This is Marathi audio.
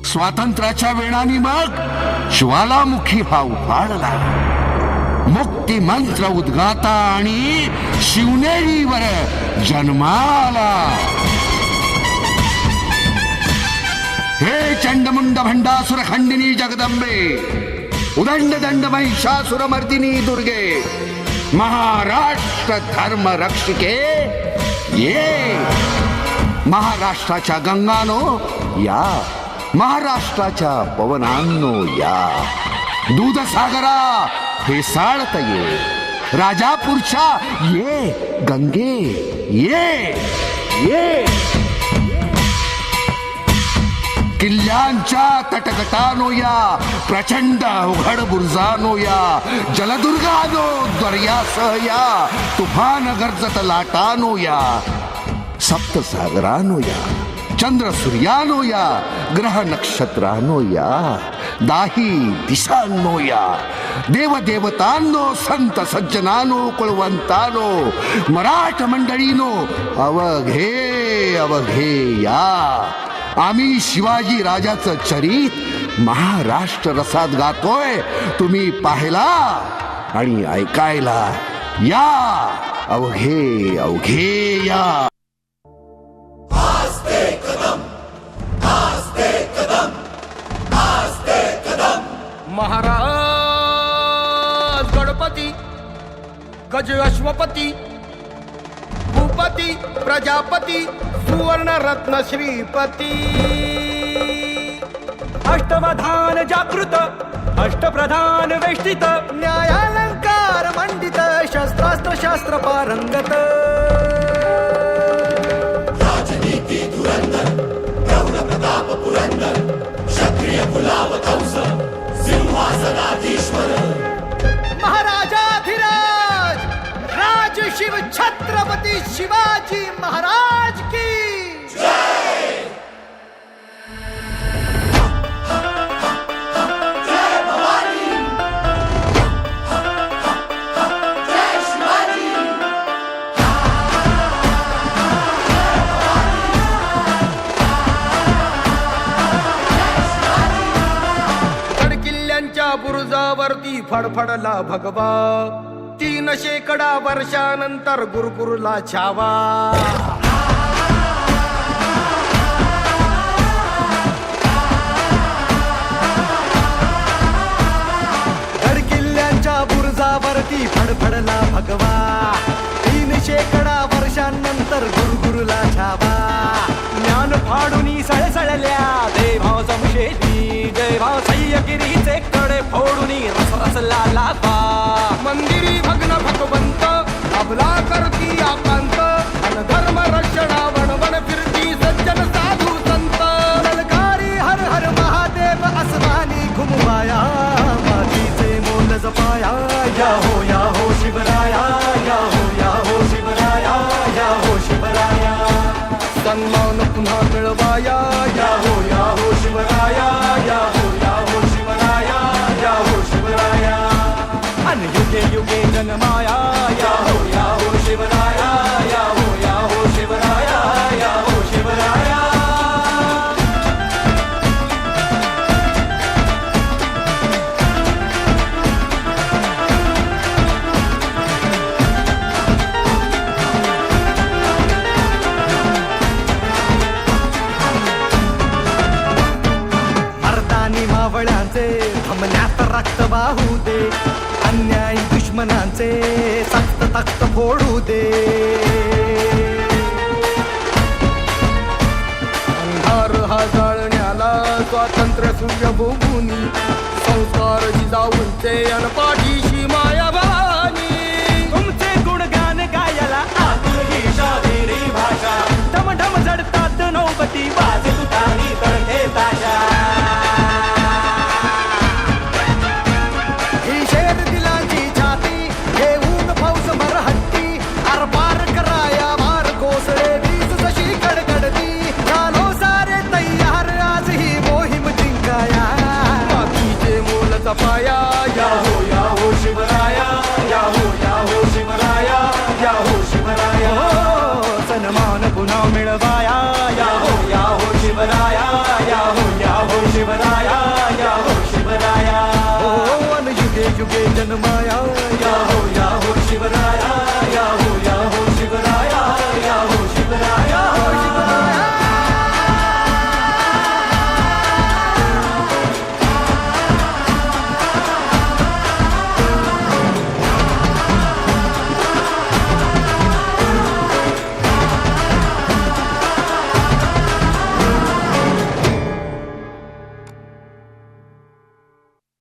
स्वातंत्र्याच्या वेळाने मग ज्वालामुखी हा उफाळला. मुक्ती मंत्र उद्गाता आणि शिवनेरीवर जन्माला. हे चंडमुंड भंडासुर खंडिनी जगदंबे, उदंड दंड महिषासुर मर्दिनी दुर्गे, महाराष्ट्र धर्म रक्षिके ये. महाराष्ट्राच्या गंगानो या, महाराष्ट्राच्या पवनांनो या. दूधसागरा फेसाळत ये, राजापूरच्या ये गंगे ये ये. किल्ल्यांच्या तटकटानो या, प्रचंड अवघड बुर्जानो या, जलदुर्गानो दर्यासह या, तुफान गर्जत लाटानो या, सप्तसागरानो या, चंद्र सूर्यानो या, ग्रह नक्षत्रानो या, दाही दिशांनो या, देवदेवतांनो, संत सज्जनानो, कुळवंतानो, मराठ मंडळीनो, अवघे अवघे या. आम्ही शिवाजी राजाचं चरित महाराष्ट्र रसात गातोय. तुम्ही पाहायला आणि ऐकायला या. अवघे अवघे या. महाराज गणपती गज अश्वपती भूपती प्रजापती सुवर्ण रत्न श्रीपती. अष्टवधान जागृत अष्टप्रधान वेष्टित न्यायालंकार मंडित शस्त्रास्त्र शास्त्र पारंगत. राजनीती धुरंधर प्रौढ प्रताप पुरंदर क्षत्रिय कुलाव कंस सिंहासनाधीश्वर. महाराजाधिराज राज शिव छत्रपती शिवाजी महाराज की जय. जय भवानी. जय शिवाजी. गडकिल्ल्यांच्या बुरुजावरती फडफडला भगवा. 3 शेकडा वर्षानंतर गुरुकुरला छावा. गडकिल्ल्यांच्या बुरुजावरती फडफडला भगवा. 3 शेकडा वर्षांनंतर गुरुकुरला छावा. ज्ञान फाडूनी सळसळल्या देभाव जमशेली, देभाव सह्यगिरीचे कडे फोडूनी रसरसला लाभा. मंदिरी भग्न भगवंत अबला करती आकांत, धर्म रक्षणा वणवण फिरती सज्जन साधू संत. ललकारी हर हर महादेव अस्मानी घुमवाया, मातीचे मोल जपाया. या हो शिवराया, या हो शिवराया, या हो शिवराया. सन्मान पुन्हा मिळवाया. या हो शिवराया, या हो शिवराया, या हो शिवराया. अन युगे युगे जन्माया. या हो शिवराया, या हो शिवराया, या हो शिवराया. मर्दानी मावळ्यांचे थमण्यात रक्त वाहू दे, अन्यायी दुश्मनांचे सक्त तख्त फोडू दे. अंधार हा जाळण्याला स्वातंत्र्य सूर्य भोगुनी, संस्कार जिजाऊंचे अनपाठीशी माया भवानी. तुमचे गुणगान गायला आतुरही शाहिरी भाषा, ढमढम झडतात नौबती वाजे तुतारी तळके ताशा. ही शेर दिलांची छाती घेऊन फौज मरहट्टी, आरपार कराया मार कोसळे वीज जशी कडकडती. झालो सारे तयार आज ही मोहीम जिंकाया, मातीचे मोल जपाया. या हो शिवराया, या हो शिवराया, या हो शिवराया. सन्मान पुन्हा मिळवाया. या हो शिवराया. जन्माया